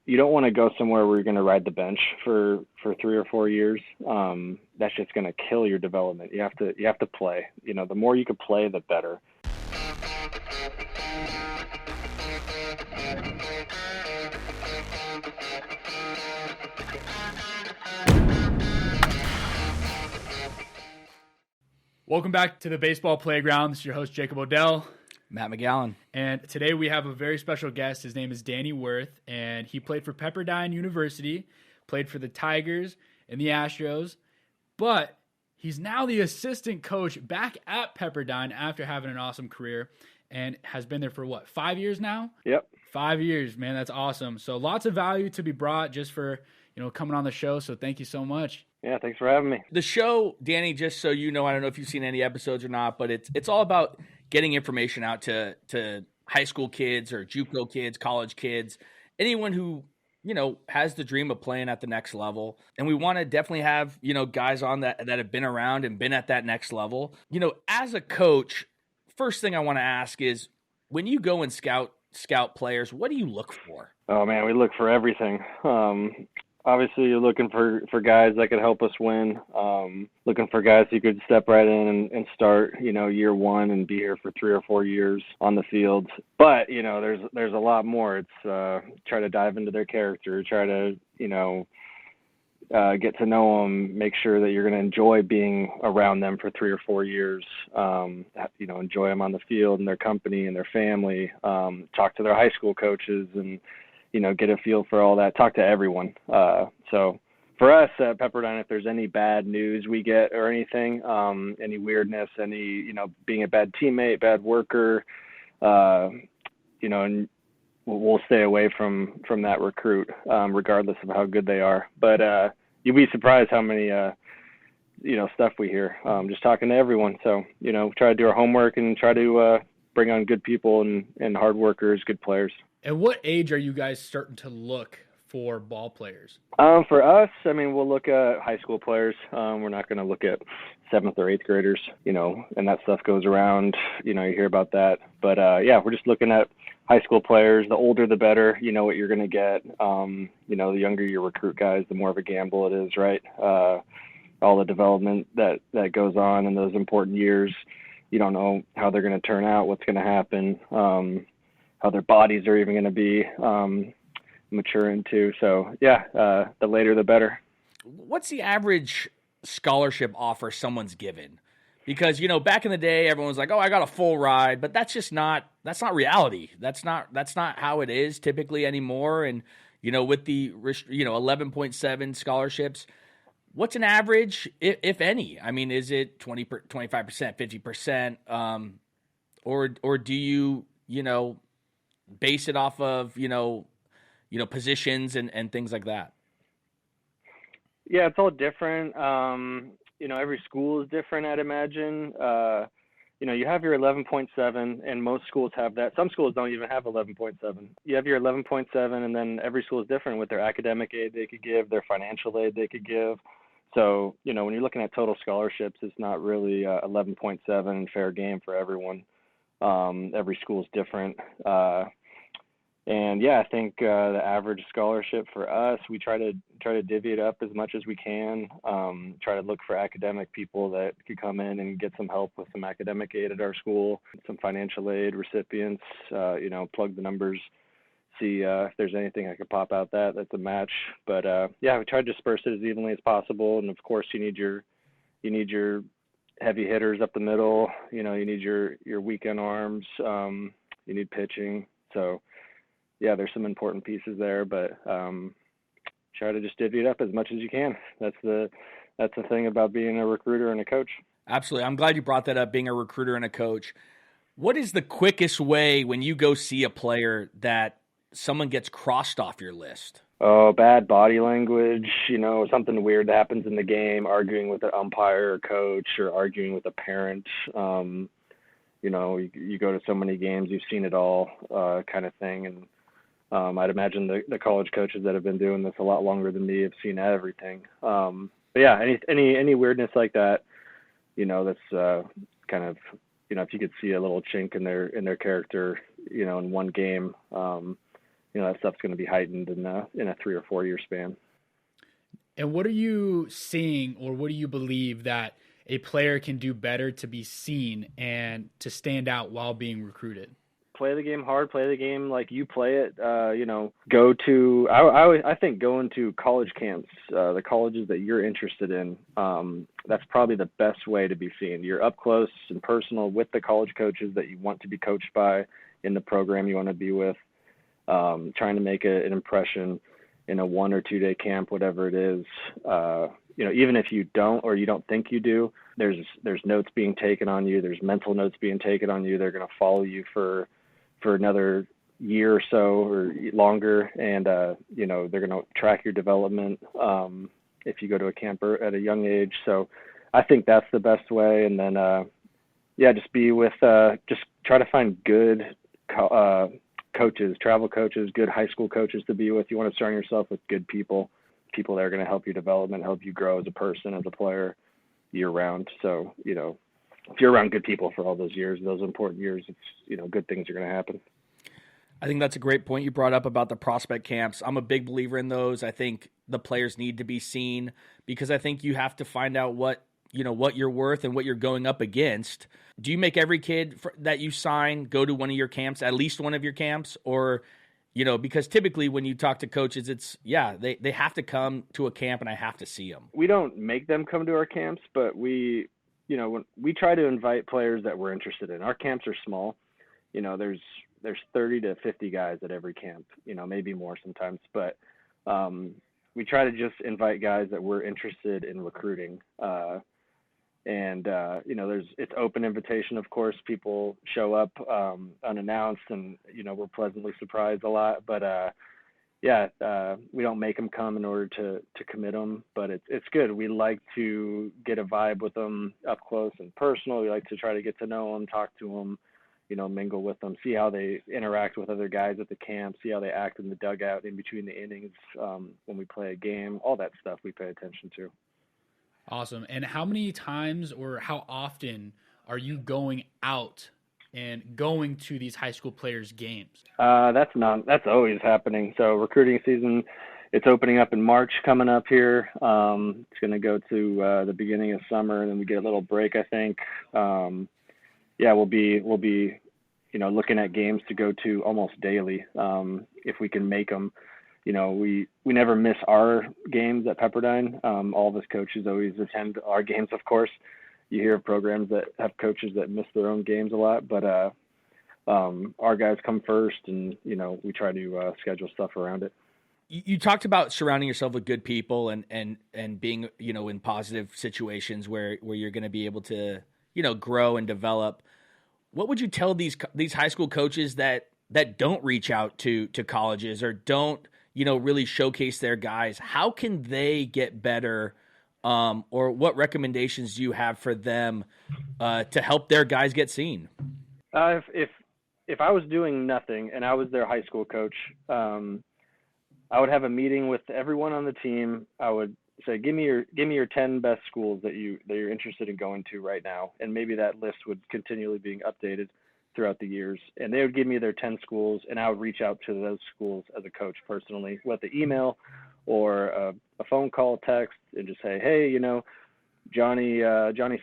you don't want to go somewhere where you're going to ride the bench for 3 or 4 years. That's just going to kill your development. You have to play. The more you can play, the better. Welcome back to the Baseball Playground. This is your host, Jacob Odell. Matt McGowan. And today we have a very special guest. His name is Danny Worth, and he played for Pepperdine University, played for the Tigers and the Astros, but he's now the assistant coach back at Pepperdine after having an awesome career and has been there for, 5 years now? Yep. 5 years, man. That's awesome. So lots of value to be brought just for, coming on the show. So thank you so much. Yeah, thanks for having me. The show, Danny, just so you know, I don't know if you've seen any episodes or not, but it's all about getting information out to high school kids or JUCO kids, college kids, anyone who, has the dream of playing at the next level. And we want to definitely have, guys on that have been around and been at that next level. As a coach, first thing I want to ask is, when you go and scout players, what do you look for? Oh, man, we look for everything. Obviously, you're looking for guys that could help us win, looking for guys who could step right in and start, year one and be here for 3 or 4 years on the field. But, there's a lot more. It's try to dive into their character, try to, get to know them, make sure that you're going to enjoy being around them for 3 or 4 years, enjoy them on the field and their company and their family, talk to their high school coaches and, get a feel for all that, talk to everyone. So for us at Pepperdine, if there's any bad news we get or anything, any weirdness, any, being a bad teammate, bad worker, and we'll stay away from that recruit, regardless of how good they are. But you'd be surprised how many, stuff we hear, just talking to everyone. So, try to do our homework and try to bring on good people and hard workers, good players. At what age are you guys starting to look for ball players? For us, we'll look at high school players. We're not going to look at 7th or 8th graders, and that stuff goes around, you hear about that. But, we're just looking at high school players. The older, the better. You know what you're going to get. The younger you recruit guys, the more of a gamble it is, right? All the development that goes on in those important years. You don't know how they're going to turn out, what's going to happen, how their bodies are even going to be mature into. So, the later the better. What's the average scholarship offer someone's given? Because, back in the day, everyone was like, oh, I got a full ride, but that's not reality. That's not how it is typically anymore. And, with the, 11.7 scholarships, what's an average, if any? Is it 20, 25%, 50%? Or do you, base it off of, positions and things like that? Yeah, it's all different. Every school is different, I'd imagine. You have your 11.7, and most schools have that. Some schools don't even have 11.7. You have your 11.7, and then every school is different with their academic aid they could give, their financial aid they could give. So, when you're looking at total scholarships, it's not really 11.7 fair game for everyone. Every school is different. I think the average scholarship for us, we try to divvy it up as much as we can. Try to look for academic people that could come in and get some help with some academic aid at our school, some financial aid recipients. Plug the numbers, see if there's anything I could pop out that's a match. But we try to disperse it as evenly as possible. And of course, you need your heavy hitters up the middle. You need your weekend arms. You need pitching. So. Yeah, there's some important pieces there, but try to just divvy it up as much as you can. That's the thing about being a recruiter and a coach. Absolutely. I'm glad you brought that up, being a recruiter and a coach. What is the quickest way when you go see a player that someone gets crossed off your list? Oh, bad body language, something weird that happens in the game, arguing with an umpire or coach or arguing with a parent. You go to so many games, you've seen it all kind of thing. And I'd imagine the college coaches that have been doing this a lot longer than me have seen everything. Any weirdness like that, that's kind of, if you could see a little chink in their character, in one game, that stuff's going to be heightened in a 3 or 4 year span. And what are you seeing, or what do you believe that a player can do better to be seen and to stand out while being recruited? Play the game hard, play the game like you play it. Go to, I think going to college camps, the colleges that you're interested in, that's probably the best way to be seen. You're up close and personal with the college coaches that you want to be coached by in the program you want to be with, trying to make an impression in a 1 or 2 day camp, whatever it is. Even if you don't, or you don't think you do, there's notes being taken on you. There's mental notes being taken on you. They're going to follow you for another year or so or longer. And, they're going to track your development if you go to a camper at a young age. So I think that's the best way. And then, just be with, just try to find good coaches, travel coaches, good high school coaches to be with. You want to surround yourself with good people that are going to help your development, help you grow as a person, as a player year round. So, if you're around good people for all those years, those important years, it's, good things are going to happen. I think that's a great point you brought up about the prospect camps. I'm a big believer in those. I think the players need to be seen because I think you have to find out what you're worth and what you're going up against. Do you make every kid that you sign go to one of your camps, at least one of your camps? Or, because typically when you talk to coaches, it's, they have to come to a camp and I have to see them. We don't make them come to our camps, but when we try to invite players that we're interested in. Our camps are small. There's 30 to 50 guys at every camp, maybe more sometimes, but we try to just invite guys that we're interested in recruiting. It's open invitation, of course. People show up unannounced, and we're pleasantly surprised a lot. But we don't make them come in order to commit them. But it's good. We like to get a vibe with them up close and personal. We like to try to get to know them, talk to them, mingle with them, see how they interact with other guys at the camp, see how they act in the dugout in between the innings when we play a game. All that stuff we pay attention to. Awesome. And how many times or how often are you going out and going to these high school players' games? That's always happening. So recruiting season, it's opening up in March coming up here. It's going to go to the beginning of summer, and then we get a little break, I think. We'll be looking at games to go to almost daily if we can make them. We never miss our games at Pepperdine. All of us coaches always attend our games, of course. You hear of programs that have coaches that miss their own games a lot, but our guys come first, and, we try to schedule stuff around it. You talked about surrounding yourself with good people and being, in positive situations where you're going to be able to, grow and develop. What would you tell these high school coaches that don't reach out to colleges or don't, really showcase their guys? How can they get better? Or what recommendations do you have for them to help their guys get seen? If I was doing nothing and I was their high school coach, I would have a meeting with everyone on the team. I would say, give me your 10 best schools that you're interested in going to right now, and maybe that list would continually being updated throughout the years. And they would give me their 10 schools, and I would reach out to those schools as a coach personally, with the email or a phone call, text, and just say, hey, Johnny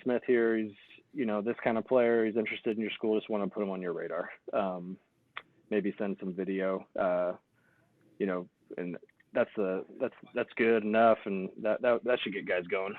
Smith here. He's this kind of player. He's interested in your school. Just want to put him on your radar. Maybe send some video. And that's good enough, and that should get guys going.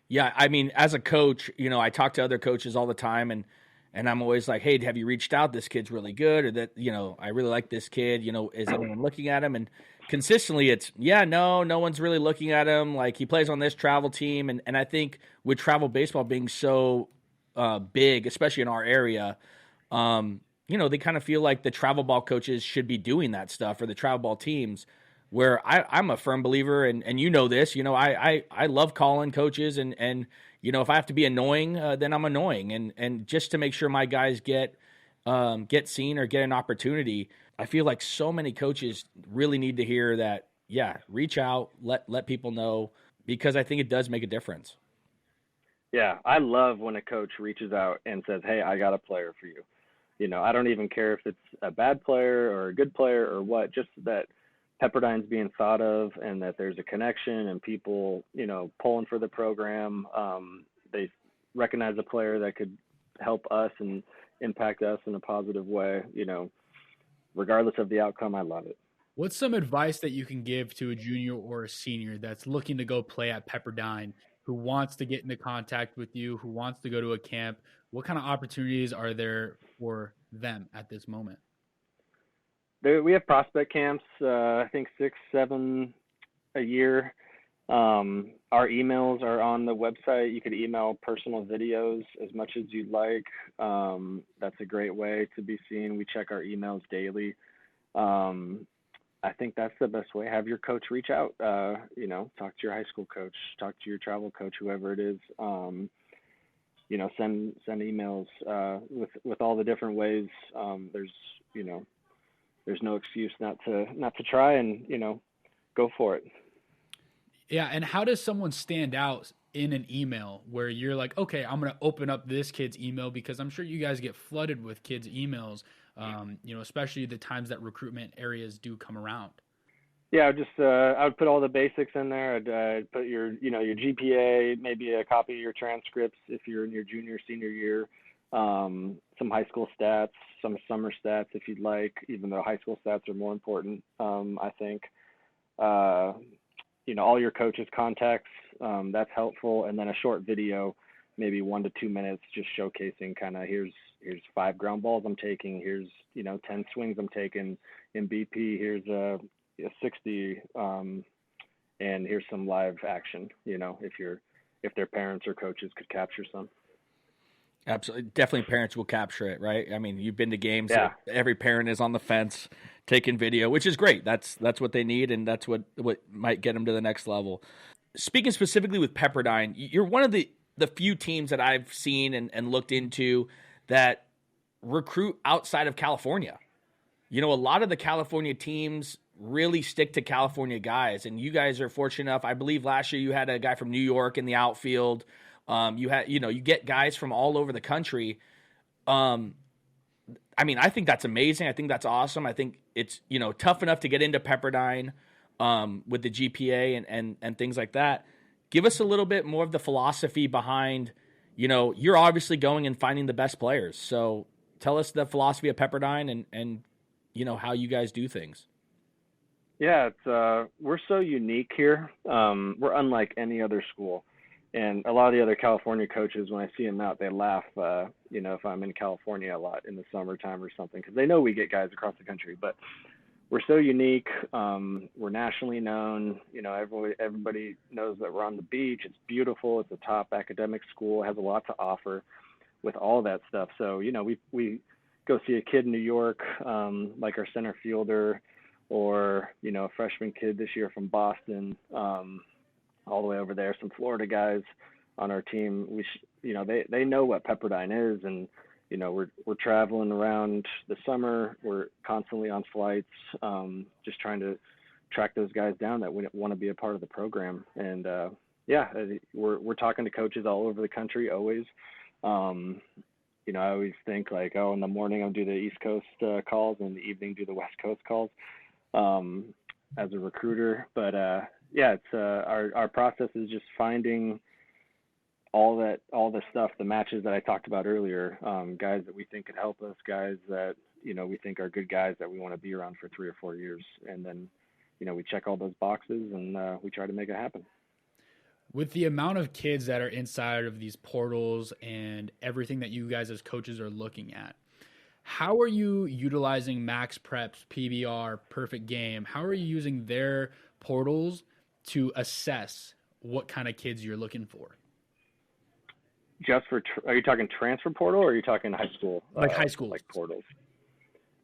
Yeah, I mean, as a coach, I talk to other coaches all the time, and I'm always like, hey, have you reached out? This kid's really good, or that, I really like this kid. Is anyone looking at him? And consistently, it's no one's really looking at him. Like, he plays on this travel team, and I think with travel baseball being so big, especially in our area, they kind of feel like the travel ball coaches should be doing that stuff, or the travel ball teams, where I'm a firm believer, and this, I love calling coaches, and if I have to be annoying, then I'm annoying, and just to make sure my guys get seen or get an opportunity. I feel like so many coaches really need to hear that, reach out, let people know, because I think it does make a difference. Yeah, I love when a coach reaches out and says, hey, I got a player for you. I don't even care if it's a bad player or a good player or what, just that Pepperdine's being thought of and that there's a connection and people, pulling for the program. They recognize a player that could help us and impact us in a positive way, regardless of the outcome. I love it. What's some advice that you can give to a junior or a senior that's looking to go play at Pepperdine, who wants to get into contact with you, who wants to go to a camp? What kind of opportunities are there for them at this moment? We have prospect camps, I think 6, 7 a year. Our emails are on the website. You could email personal videos as much as you'd like. That's a great way to be seen. We check our emails daily. I think that's the best way. Have your coach reach out, talk to your high school coach, talk to your travel coach, whoever it is. Send emails with all the different ways. There's no excuse not to try and, go for it. Yeah, and how does someone stand out in an email where you're like, okay, I'm going to open up this kid's email, because I'm sure you guys get flooded with kids' emails, especially the times that recruitment areas do come around. Yeah, I would put all the basics in there. I'd put your GPA, maybe a copy of your transcripts if you're in your junior, senior year, some high school stats, some summer stats if you'd like, even though high school stats are more important, I think. All your coaches' contacts, that's helpful. And then a short video, maybe 1 to 2 minutes, just showcasing kind of here's 5 ground balls I'm taking, here's 10 swings I'm taking in BP, here's a 60, and here's some live action. If their parents or coaches could capture some. Absolutely. Definitely parents will capture it, right? I mean, you've been to games. Yeah. Every parent is on the fence taking video, which is great. That's what they need, and that's what might get them to the next level. Speaking specifically with Pepperdine, you're one of the few teams that I've seen and looked into that recruit outside of California. A lot of the California teams really stick to California guys, and you guys are fortunate enough. I believe last year you had a guy from New York in the outfield. You get guys from all over the country. I think that's amazing. I think that's awesome. I think it's, tough enough to get into Pepperdine with the GPA and things like that. Give us a little bit more of the philosophy behind, you're obviously going and finding the best players. So tell us the philosophy of Pepperdine and how you guys do things. Yeah, we're so unique here. We're unlike any other school. And a lot of the other California coaches, when I see them out, they laugh, if I'm in California a lot in the summertime or something, because they know we get guys across the country. But we're so unique. We're nationally known. Everybody knows that we're on the beach. It's beautiful. It's a top academic school. It has a lot to offer with all that stuff. So, we go see a kid in New York, like our center fielder, or, a freshman kid this year from Boston, all the way over there, some Florida guys on our team. They know what Pepperdine is, and we're traveling around the summer. We're constantly on flights, just trying to track those guys down that want to be a part of the program. And we're talking to coaches all over the country always. I always think like, in the morning I'll do the East Coast calls, and in the evening do the West Coast calls as a recruiter. But it's our process is just finding all the stuff, the matches that I talked about earlier, guys that we think could help us, guys that we think are good guys that we want to be around for 3 or 4 years, and then we check all those boxes and we try to make it happen. With the amount of kids that are inside of these portals and everything that you guys as coaches are looking at, how are you utilizing Max Preps, PBR, Perfect Game? How are you using their portals to assess what kind of kids you're looking for? Are you talking transfer portal, or are you talking high school? Like high school, like portals.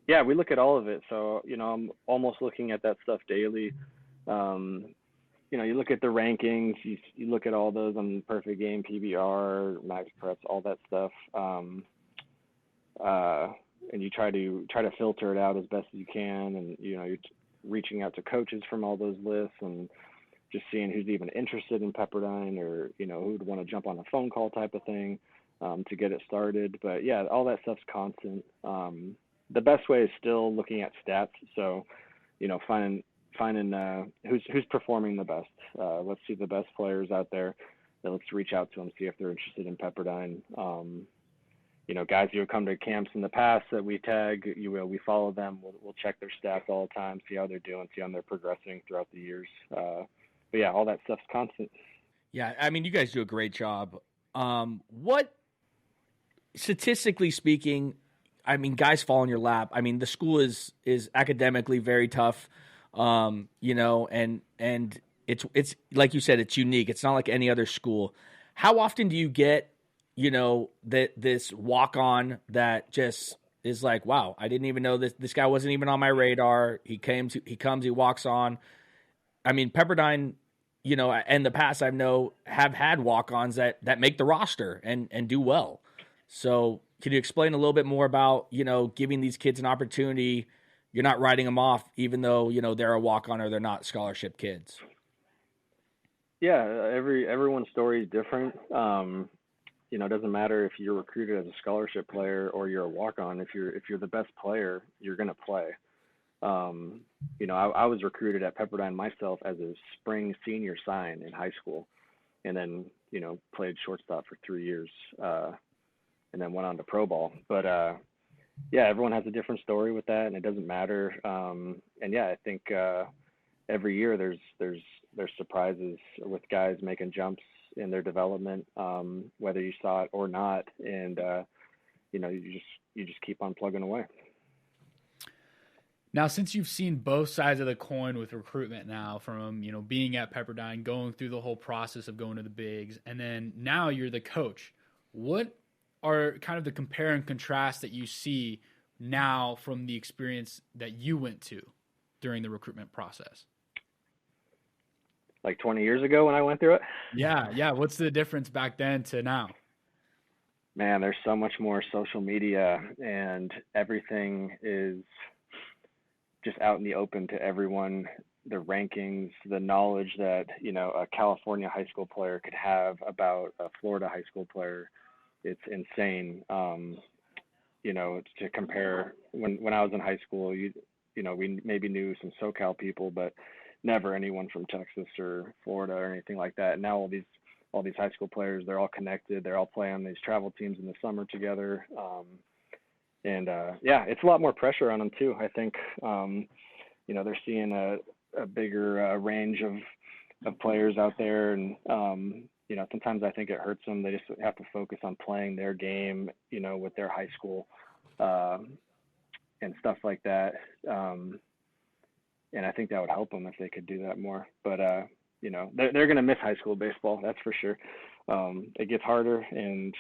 Yeah, we look at all of it. So I'm almost looking at that stuff daily. You look at the rankings. You look at all those on Perfect Game, PBR, Max Preps, all that stuff. And you try to filter it out as best as you can, and you're reaching out to coaches from all those lists and just seeing who's even interested in Pepperdine, or who would want to jump on a phone call type of thing. to get it started. But yeah, all that stuff's constant. The best way is still looking at stats. So, finding who's performing the best. Let's see the best players out there. Then let's reach out to them, see if they're interested in Pepperdine. Guys who have come to camps in the past that we tag, we follow them. We'll check their stats all the time, see how they're doing, see how they're progressing throughout the years. But yeah, all that stuff's constant. Yeah, I mean, you guys do a great job. What, statistically speaking, I mean, guys fall in your lap. I mean, the school is academically very tough, and it's like you said, it's unique. It's not like any other school. How often do you get, this walk on that just is like, wow, I didn't even know this guy wasn't even on my radar. He walks on. I mean, Pepperdine, in the past have had walk-ons that make the roster and do well. So can you explain a little bit more about, giving these kids an opportunity? You're not writing them off, even though, they're a walk-on or they're not scholarship kids. Yeah, everyone's story is different. It doesn't matter if you're recruited as a scholarship player or you're a walk-on. If you're the best player, you're going to play. I was recruited at Pepperdine myself as a spring senior sign in high school, and then played shortstop for 3 years, and then went on to pro ball. But yeah, everyone has a different story with that, and it doesn't matter. And yeah, I think every year there's surprises with guys making jumps in their development, whether you saw it or not, and you just keep on plugging away. Now, since you've seen both sides of the coin with recruitment now, from being at Pepperdine, going through the whole process of going to the bigs, and then now you're the coach, what are kind of the compare and contrast that you see now from the experience that you went to during the recruitment process? Like 20 years ago when I went through it? Yeah. What's the difference back then to now? Man, there's so much more social media, and everything is just out in the open to everyone. The rankings, the knowledge that a California high school player could have about a Florida high school player, it's insane. To compare when I was in high school, we maybe knew some SoCal people, but never anyone from Texas or Florida or anything like that. And now all these high school players, they're all connected. They're all playing on these travel teams in the summer together. Yeah, it's a lot more pressure on them too. I think, they're seeing a bigger range of players out there, and sometimes I think it hurts them. They just have to focus on playing their game, with their high school, and stuff like that. And I think that would help them if they could do that more. But they're going to miss high school baseball, that's for sure. It gets harder, and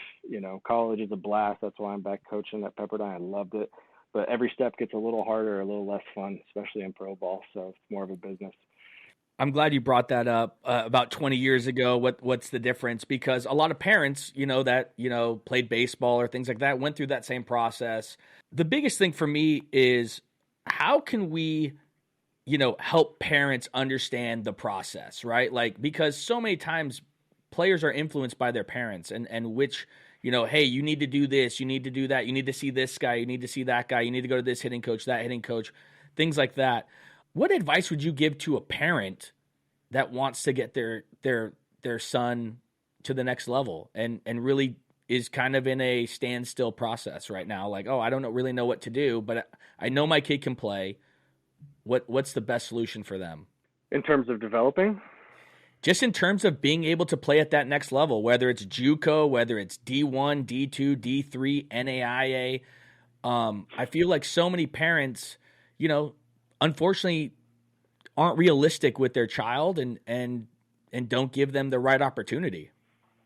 college is a blast. That's why I'm back coaching at Pepperdine. I loved it, but every step gets a little harder, a little less fun, especially in pro ball. So it's more of a business. I'm glad you brought that up. About 20 years ago, what's the difference? Because a lot of parents, that played baseball or things like that, went through that same process. The biggest thing for me is, how can we help parents understand the process, right? Like, because so many times players are influenced by their parents, and which, hey, you need to do this, you need to do that, you need to see this guy, you need to see that guy, you need to go to this hitting coach, that hitting coach, things like that. What advice would you give to a parent that wants to get their son to the next level and really is kind of in a standstill process right now? Like, oh, I don't really know what to do, but I know my kid can play. What's the best solution for them? In terms of developing? Just in terms of being able to play at that next level, whether it's JUCO, whether it's D1, D2, D3, NAIA. I feel like so many parents, unfortunately aren't realistic with their child and don't give them the right opportunity.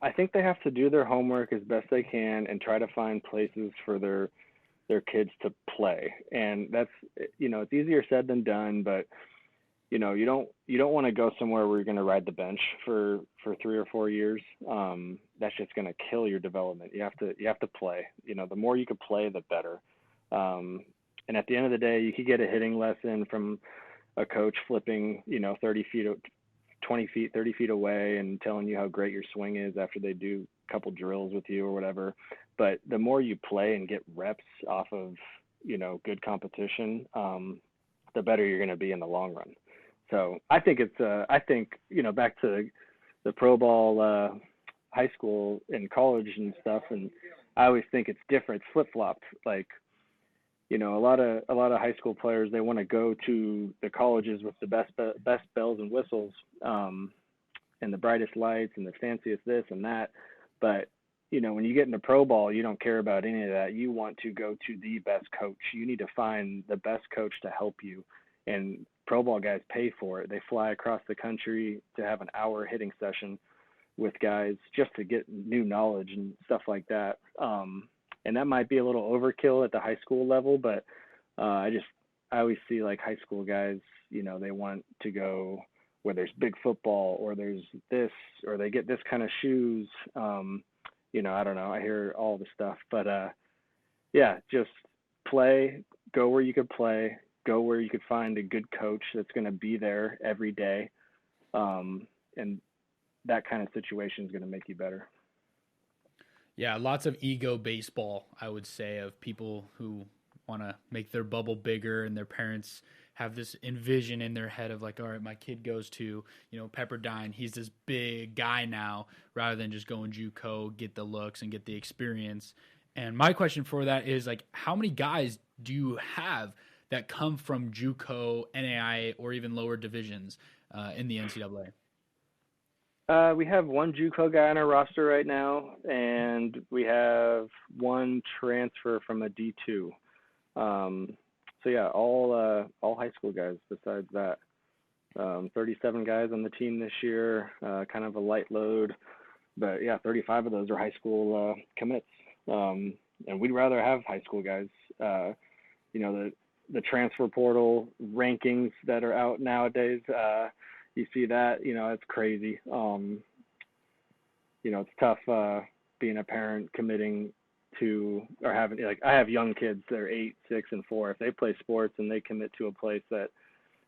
I think they have to do their homework as best they can and try to find places for their kids to play. And that's, it's easier said than done, but you don't want to go somewhere where you're going to ride the bench for 3 or 4 years. That's just going to kill your development. You have to play. The more you could play, the better. And at the end of the day, you could get a hitting lesson from a coach flipping, 30 feet, 20 feet, 30 feet away and telling you how great your swing is after they do a couple drills with you or whatever. But the more you play and get reps off of, good competition, the better you're going to be in the long run. So I think back to the pro ball, high school and college and stuff. And I always think it's different. It's flip-flopped. Like, a lot of high school players, they want to go to the colleges with the best bells and whistles, and the brightest lights and the fanciest this and that. But, when you get into pro ball, you don't care about any of that. You want to go to the best coach. You need to find the best coach to help you. And pro ball guys pay for it. They fly across the country to have an hour hitting session with guys just to get new knowledge and stuff like that. And that might be a little overkill at the high school level, but I always see like high school guys, they want to go where there's big football or there's this, or they get this kind of shoes. I don't know. I hear all the stuff, but just play, go where you could play, go where you could find a good coach that's going to be there every day. And that kind of situation is going to make you better. Yeah, lots of ego baseball, I would say, of people who want to make their bubble bigger, and their parents have this envision in their head of like, all right, my kid goes to, Pepperdine. He's this big guy now, rather than just going JUCO, get the looks and get the experience. And my question for that is like, how many guys do you have that come from JUCO, NAIA, or even lower divisions in the NCAA? We have one JUCO guy on our roster right now, and we have one transfer from a D2. All high school guys besides that. 37 guys on the team this year, kind of a light load. But, 35 of those are high school commits. And we'd rather have high school guys. The transfer portal rankings that are out nowadays, you see that, it's crazy. It's tough being a parent committing to, or having, like, I have young kids that are 8, 6, and 4. If they play sports and they commit to a place that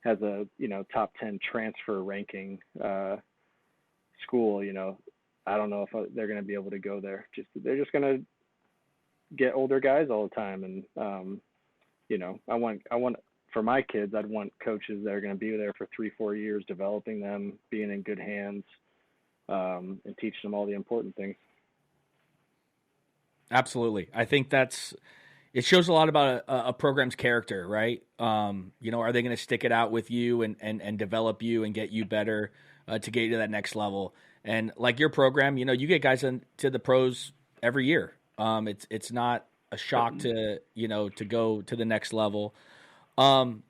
has a, top 10 transfer ranking school, I don't know if they're going to be able to go there. They're just going to get older guys all the time. And, I want for my kids, I'd want coaches that are going to be there for 3-4 years, developing them, being in good hands, and teaching them all the important things. Absolutely. I think it shows a lot about a program's character, right? Are they going to stick it out with you and develop you and get you better to get you to that next level? And like your program, you get guys into the pros every year. It's not a shock to go to the next level. One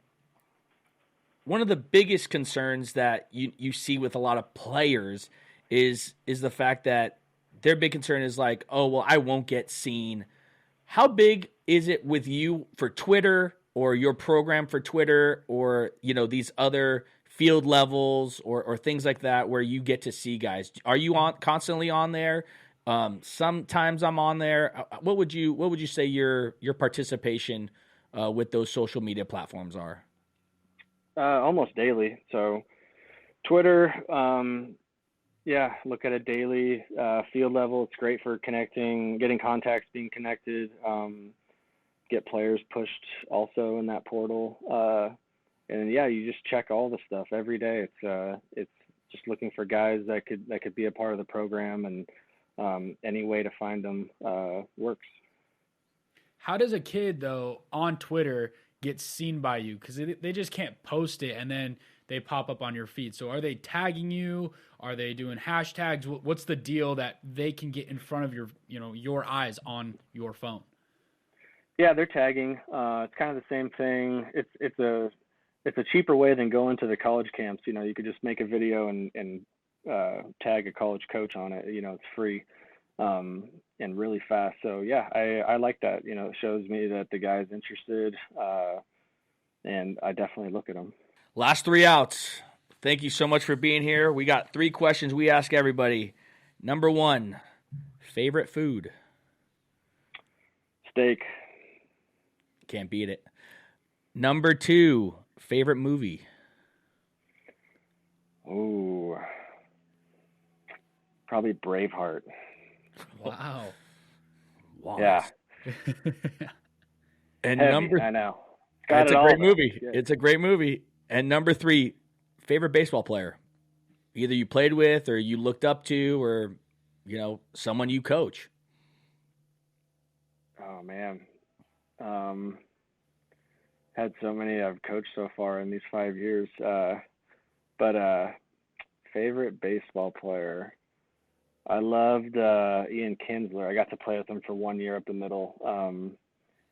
of the biggest concerns that you see with a lot of players is the fact that their big concern is like, oh, well, I won't get seen. How big is it with you for Twitter, or your program for Twitter, or, these other field levels or things like that where you get to see guys? Are you constantly on there? Sometimes I'm on there. What would you say your participation with those social media platforms are? Almost daily. So Twitter, look at it daily. Field level, it's great for connecting, getting contacts, being connected, get players pushed also in that portal. You just check all the stuff every day. It's just looking for guys that could be a part of the program, and any way to find them works. How does a kid, though, on Twitter get seen by you? Because they just can't post it and then they pop up on your feed. So are they tagging you? Are they doing hashtags? What's the deal that they can get in front of your eyes on your phone? Yeah, they're tagging. It's kind of the same thing. It's a cheaper way than going to the college camps. You could just make a video and tag a college coach on it. It's free. And really fast. So I like that. It shows me that the guy's interested, and I definitely look at him. Last 3 outs. Thank you so much for being here. We got 3 questions we ask everybody. Number 1, favorite food? Steak. Can't beat it. Number 2, favorite movie? Ooh, Probably Braveheart. Wow. Wow. Yeah. And Heavy, I know. it's a all, great though. movie. Yeah. It's a great movie. And number 3, favorite baseball player, either you played with or you looked up to, or someone you coach. Oh man, had so many I've coached so far in these 5 years. But favorite baseball player, I loved Ian Kinsler. I got to play with him for 1 year up the middle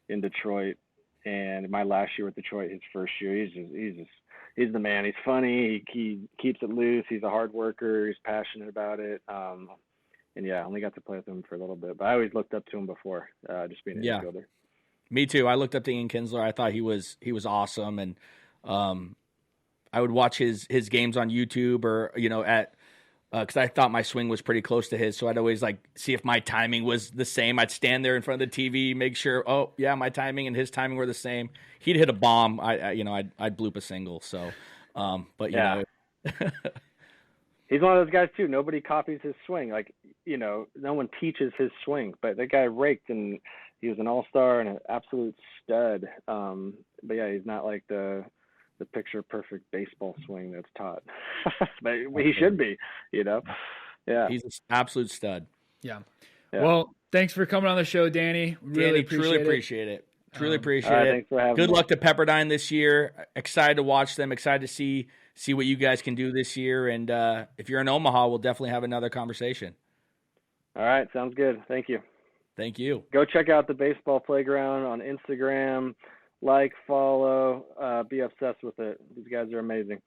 in Detroit, and my last year with Detroit, his first year, he's the man. He's funny. He keeps it loose. He's a hard worker. He's passionate about it. And yeah, I only got to play with him for a little bit, but I always looked up to him before, just being an infielder. Me too. I looked up to Ian Kinsler. I thought he was awesome, and I would watch his games on YouTube or at because I thought my swing was pretty close to his, so I'd always see if my timing was the same. I'd stand there in front of the TV, make sure, oh yeah, my timing and his timing were the same. He'd hit a bomb, I'd bloop a single. So, but yeah. He's one of those guys too. Nobody copies his swing. No one teaches his swing, but that guy raked, and he was an all-star and an absolute stud. But yeah, he's not like the picture perfect baseball swing that's taught, but he should be, Yeah. He's an absolute stud. Yeah. Well, thanks for coming on the show, Danny. Truly appreciate it. Truly appreciate it. Thanks for having me. Good luck to Pepperdine this year. Excited to watch them. Excited to see what you guys can do this year. And if you're in Omaha, we'll definitely have another conversation. All right. Sounds good. Thank you. Thank you. Go check out the Baseball Playground on Instagram. Follow, be obsessed with it. These guys are amazing.